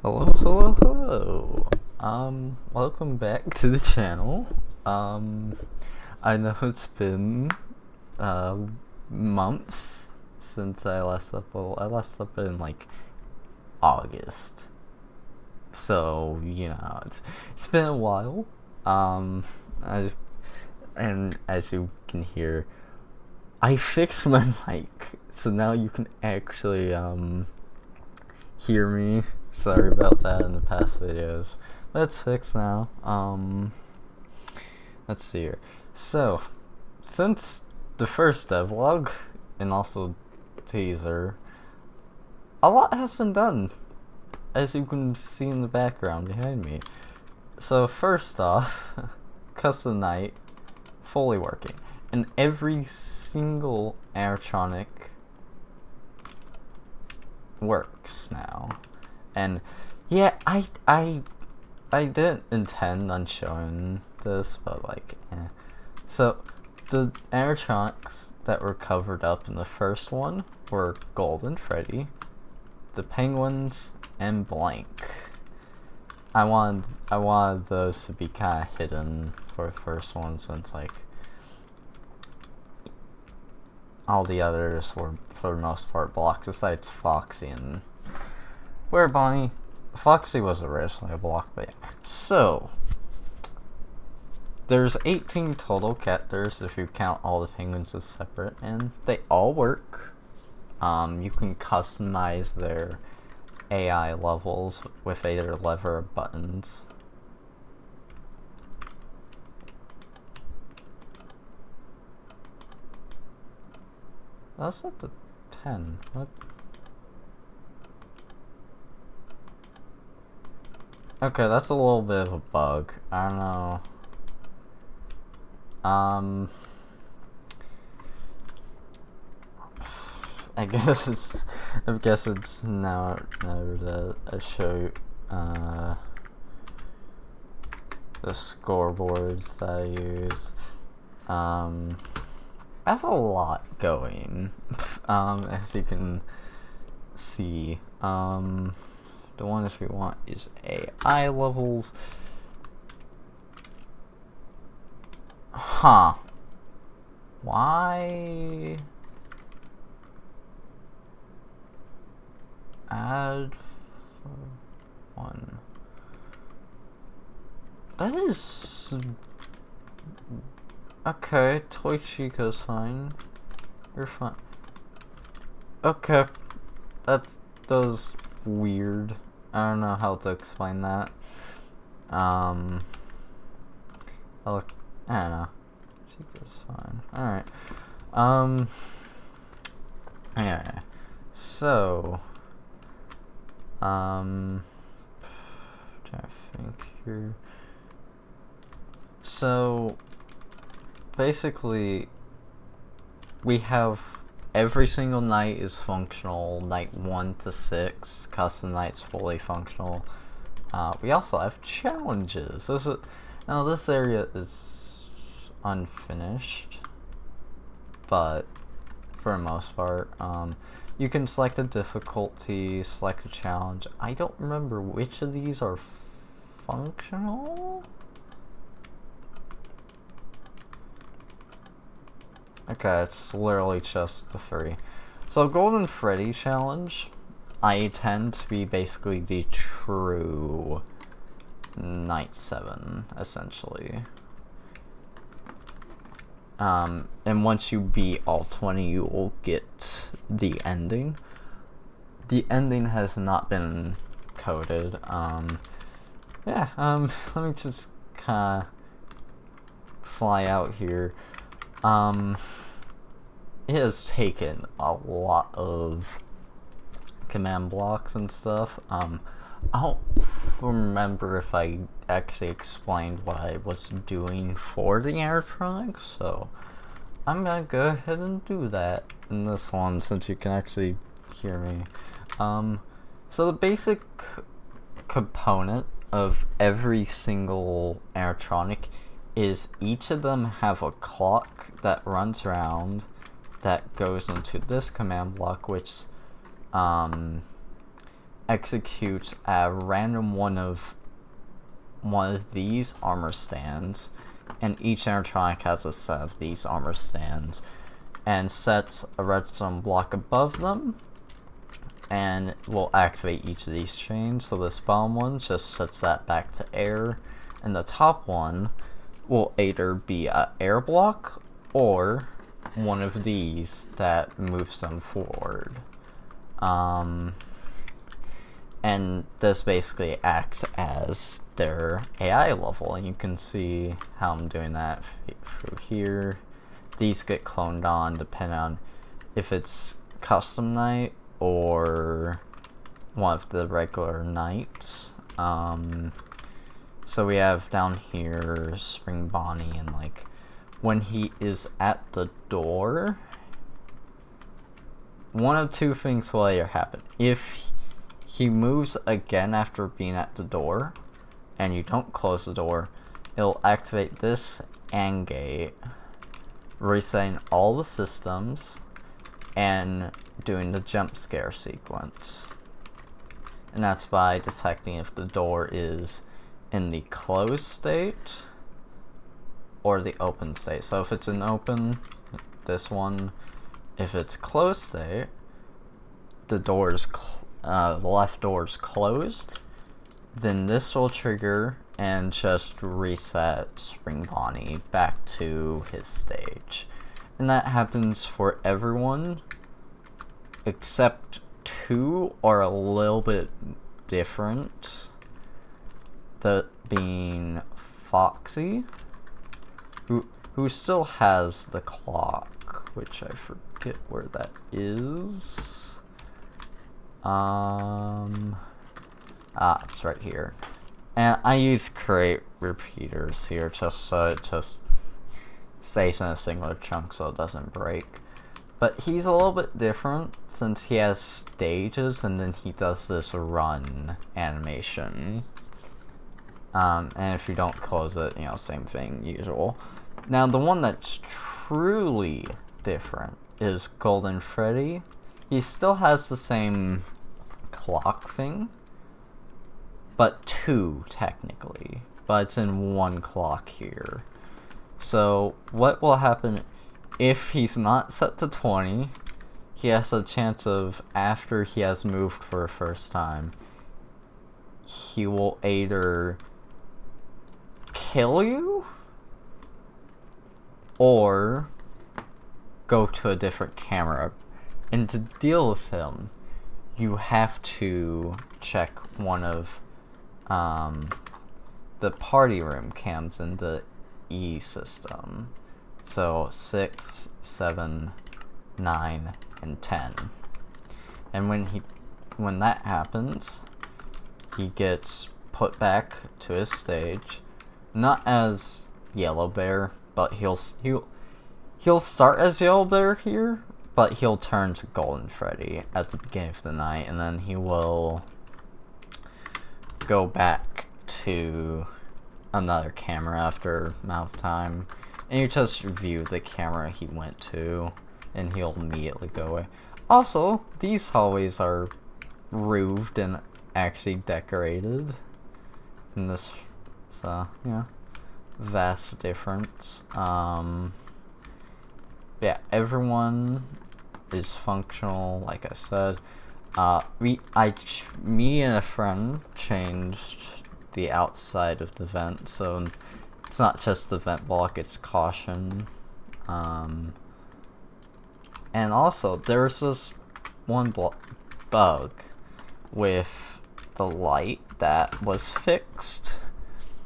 Hello, hello, hello. Welcome back to the channel. I know it's been, uh, months since I last uploaded. I last uploaded in, like, August. So, it's been a while. I, and as you can hear, I fixed my mic, so now you can actually, hear me. Sorry about that in the past videos. But it's fixed now. Let's see here. So, since the first devlog, and also teaser, a lot has been done, as you can see in the background behind me. So first off, Custom Night, fully working. And every single animatronic works now. And yeah, I didn't intend on showing this, but like, So the animatronics that were covered up in the first one were Golden Freddy, the Penguins, and Blank. I wanted those to be kind of hidden for the first one, since like all the others were for the most part blocks, besides Foxy and where Bonnie. Foxy was originally a block, but yeah. So there's 18 total characters if you count all the penguins as separate, and they all work. You can customize their AI levels with either lever or buttons. That's not the 10. What? Okay, that's a little bit of a bug. I don't know. I guess it's now that I show the scoreboards that I use. I have a lot going, as you can see. The one that we want is AI levels. Huh. Why? Add one. That is... Okay, Toy Chico's fine. You're fine. Okay. That was weird. I don't know how to explain that. I don't know. Chico's fine. Alright. Yeah. So, trying to think here. So, basically, we have every single night is functional. Night 1 to 6, custom nights fully functional. We also have challenges. Now this area is unfinished, but for the most part, you can select a difficulty, select a challenge. I don't remember which of these are functional. Okay, it's literally just the 3. So Golden Freddy challenge, I tend to be basically the true Night 7, essentially. And once you beat all 20, you will get the ending. The ending has not been coded. Yeah, let me just kinda fly out here. It has taken a lot of command blocks and stuff. I don't remember if I actually explained what I was doing for the animatronics, so I'm gonna go ahead and do that in this one, since you can actually hear me. So the basic component of every single animatronic is each of them have a clock that runs around that goes into this command block, which executes a random one of these armor stands, and each animatronic has a set of these armor stands, and sets a redstone block above them, and will activate each of these chains. So this bottom one just sets that back to air, and the top one will either be an air block or one of these that moves them forward. And this basically acts as their AI level, and you can see how I'm doing that through here. These get cloned on depending on if it's custom night or one of the regular nights. So we have down here Spring Bonnie, and like when he is at the door, one of two things will either happen. If he moves again after being at the door, and you don't close the door, it'll activate this AND gate, resetting all the systems, and doing the jump scare sequence. And that's by detecting if the door is in the closed state or the open state. So if it's in open, this one. If it's closed state, the left door is closed, then this will trigger and just reset Spring Bonnie back to his stage. And that happens for everyone except two are a little bit different. That being Foxy, who still has the clock, which I forget where that is. It's right here. And I use create repeaters here just so it just stays in a singular chunk so it doesn't break. But he's a little bit different since he has stages and then he does this run animation. And if you don't close it, you know, same thing, usual. Now the one that's truly different is Golden Freddy. He still has the same clock thing, but two technically, but it's in one clock here. So what will happen if he's not set to 20, he has a chance of, after he has moved for the first time, he will either kill you or go to a different camera. And to deal with him, you have to check one of the party room cams in the E system. So 6, 7, 9, and 10. And when that happens, he gets put back to his stage, not as Yellow Bear, but he'll start as Yellow Bear here, but he'll turn to Golden Freddy at the beginning of the night, and then he will go back to another camera after amount of time, and you just view the camera he went to, and he'll immediately go away. Also, these hallways are roofed and actually decorated in this, so yeah, vast difference. Yeah, everyone is functional, like I said. Me and a friend changed the outside of the vent, so it's not just the vent block, it's caution. And also, there's this one bug with the light that was fixed.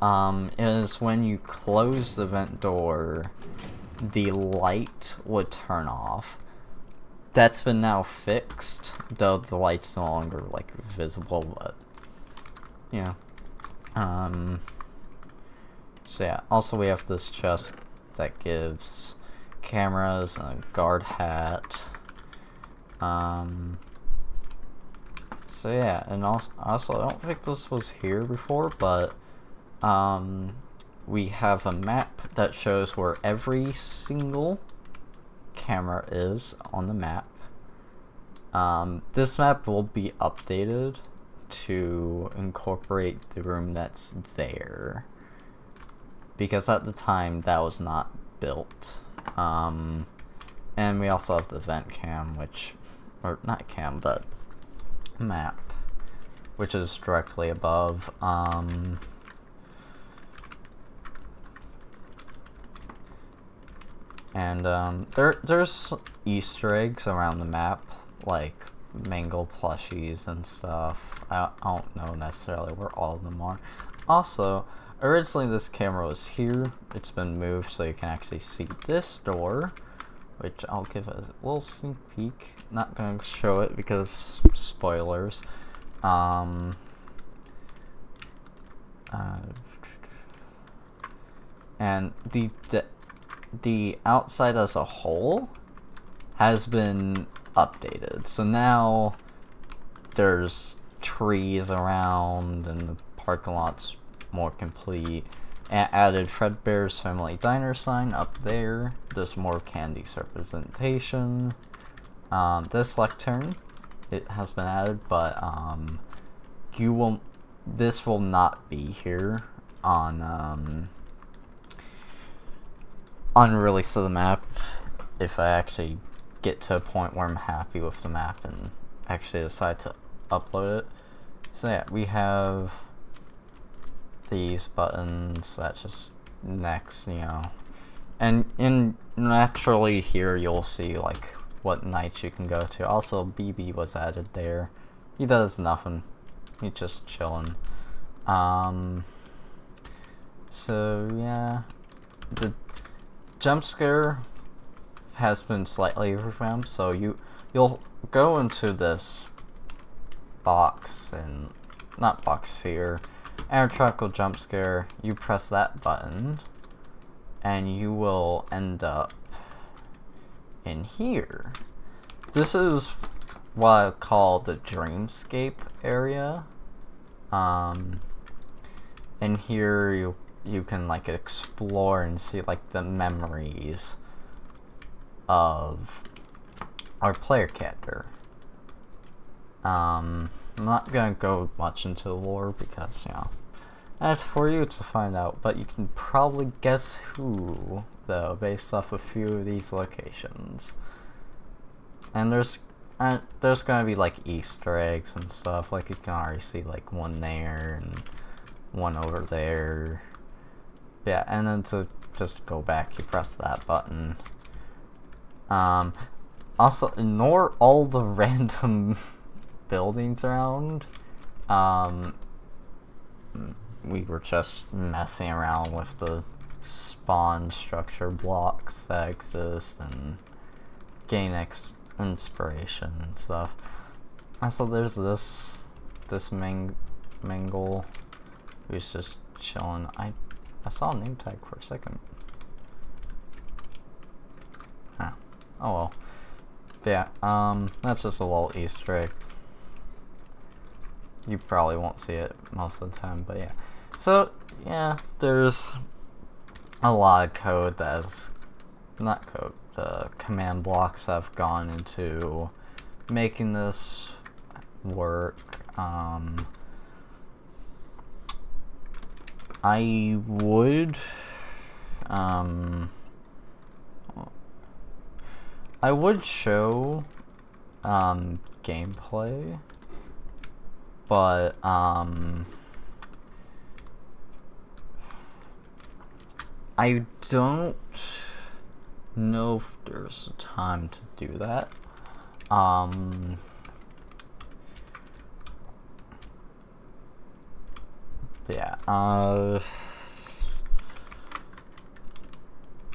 Is when you close the vent door, the light would turn off. That's been now fixed, though the light's no longer like visible, but yeah. So yeah, also we have this chest that gives cameras and a guard hat. So yeah, and also I don't think this was here before, but we have a map that shows where every single camera is on the map. This map will be updated to incorporate the room that's there, because at the time that was not built. And we also have the vent cam, or not cam, but map, which is directly above. There's Easter eggs around the map, like mango plushies and stuff. I don't know necessarily where all of them are. Also, originally this camera was here. It's been moved so you can actually see this door, which I'll give a little sneak peek. Not gonna show it because spoilers. And the outside as a whole has been updated. So now there's trees around and the parking lot's more complete. And added Fredbear's Family Diner sign up there. There's more Candy's representation. This lectern, it has been added, but this will not be here on release of the map if I actually get to a point where I'm happy with the map and actually decide to upload it. So yeah, we have these buttons. That's just next, and naturally here you'll see like what nights you can go to. Also, BB was added there. He does nothing. He's just chilling. So yeah, the jump scare has been slightly revamped. So you'll go into this box, and not box sphere, animatronic jump scare. You press that button and you will end up in here. This is what I call the dreamscape area. And here you can like explore and see like the memories of our player character. I'm not gonna go much into the lore because that's for you to find out, but you can probably guess who though based off a few of these locations. And there's gonna be like Easter eggs and stuff. Like you can already see like one there and one over there. Yeah, and then to just go back, you press that button. Also, ignore all the random buildings around. We were just messing around with the spawn structure blocks that exist and gain inspiration and stuff. Also, there's this Mangle who's just chilling. I saw a name tag for a second. Huh. Oh well. But yeah, that's just a little Easter egg. You probably won't see it most of the time, but yeah. So yeah, there's a lot of code that's not code. Command blocks have gone into making this work. I would show gameplay, but I don't know if there's time to do that. Yeah,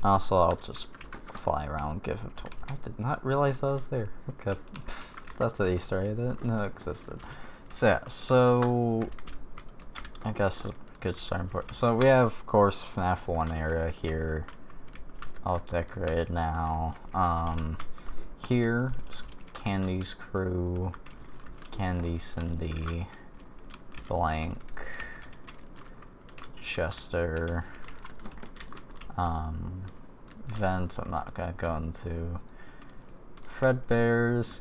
also I'll just fly around, give it to. I did not realize that was there. Okay, that's an Easter egg. I didn't know it existed. So yeah, so I guess a good starting point. So we have, of course, FNAF 1 area here, all decorated now. Here is Candy's crew, Candy, Cindy, Blank, Chester, Vent, I'm not gonna go into. Fredbear's,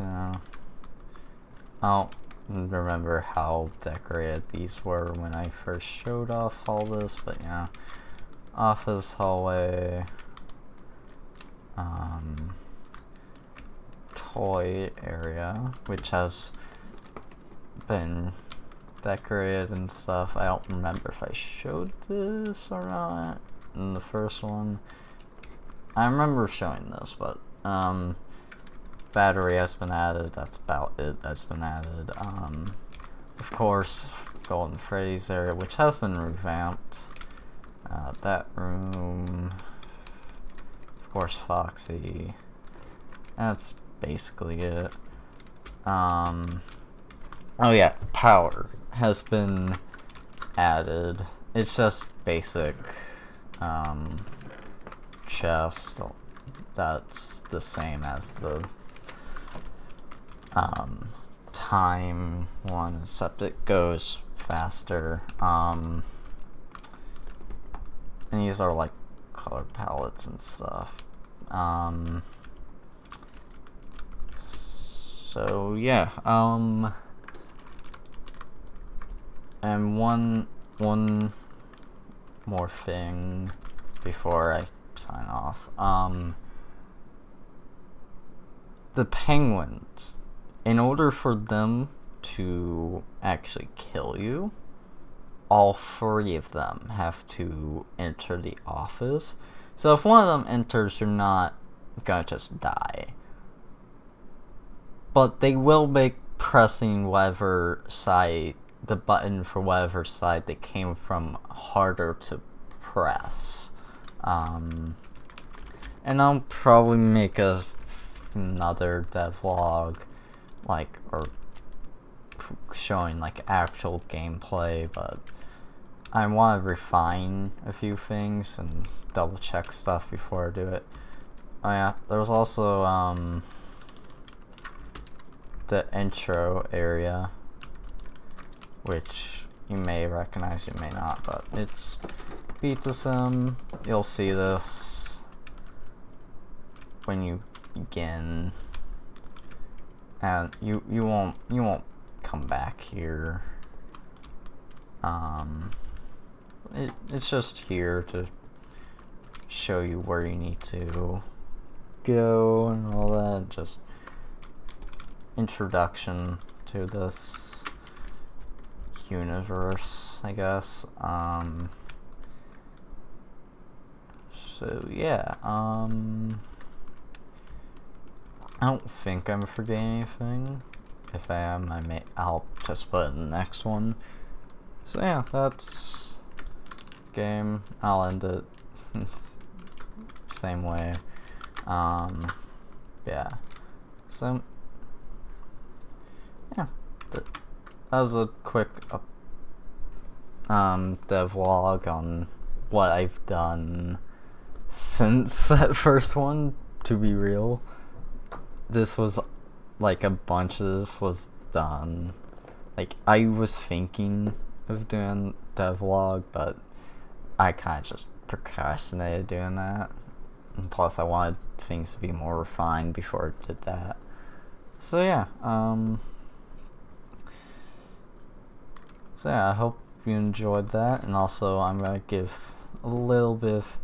Oh, remember how decorated these were when I first showed off all this, but yeah. Office hallway. Toy area, which has been decorated and stuff. I don't remember if I showed this or not in the first one. I remember showing this, but battery has been added. That's about it that's been added. Of course, Golden Freddy's area, which has been revamped. That room. Of course, Foxy. That's basically it. Oh yeah, power has been added. It's just basic chest. That's the same as the time one, except it goes faster. And these are like color palettes and stuff. So yeah, and one more thing before I sign off. The penguins, in order for them to actually kill you, all 3 of them have to enter the office. So if one of them enters, you're not gonna just die. But they will make pressing whatever side, the button for whatever side they came from, harder to press. And I'll probably make another devlog, like, or showing like actual gameplay, but I want to refine a few things and double check stuff before I do it. Oh yeah, there was also the intro area, which you may recognize, you may not, but it's Pizza Sim. You'll see this when you begin, and you won't come back here. It's just here to show you where you need to go and all that. Just introduction to this universe, I guess. So yeah, I don't think I'm forgetting anything. If I am, I'll just put it in the next one. So yeah, that's game. I'll end it same way. Yeah. So yeah, that was a quick devlog on what I've done since that first one. To be real, this was like a bunch of this was done. Like, I was thinking of doing devlog, but I kind of just procrastinated doing that. And plus, I wanted things to be more refined before I did that. So yeah, I hope you enjoyed that, and also I'm gonna give a little bit of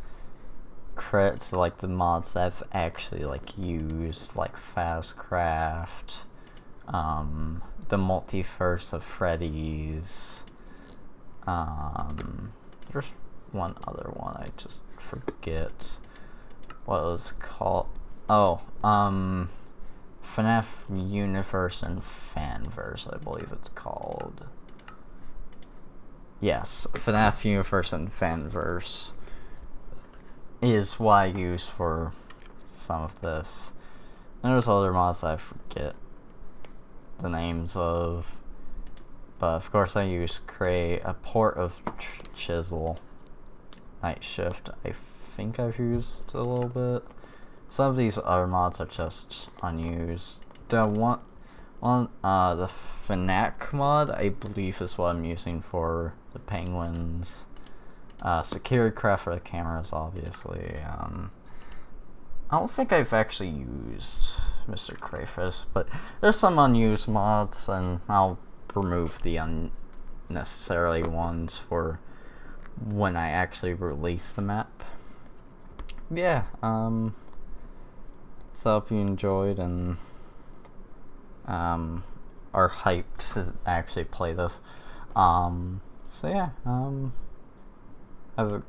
credit to like the mods that I've actually like used, like Fastcraft, the Multiverse of Freddy's, there's one other one I just forget what it was called. Oh, FNAF Universe and Fanverse, I believe it's called. Yes, FNAF Universe and Fanverse is what I use for some of this. And there's other mods that I forget the names of, but of course I create a port of Chisel, Night Shift. I think I've used a little bit. Some of these other mods are just unused. The the FNAC mod, I believe, is what I'm using for the penguins. Security craft for the cameras, obviously. I don't think I've actually used Mr. Crayfish, but there's some unused mods, and I'll remove the unnecessary ones for when I actually release the map. Yeah, so I hope you enjoyed and are hyped to actually play this. So yeah, have a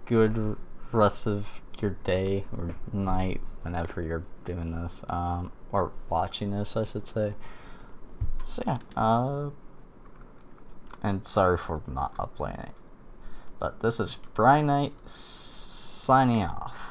good rest of your day or night whenever you're doing this, or watching this, I should say. So yeah, and sorry for not uploading it. But this is Brian Knight signing off.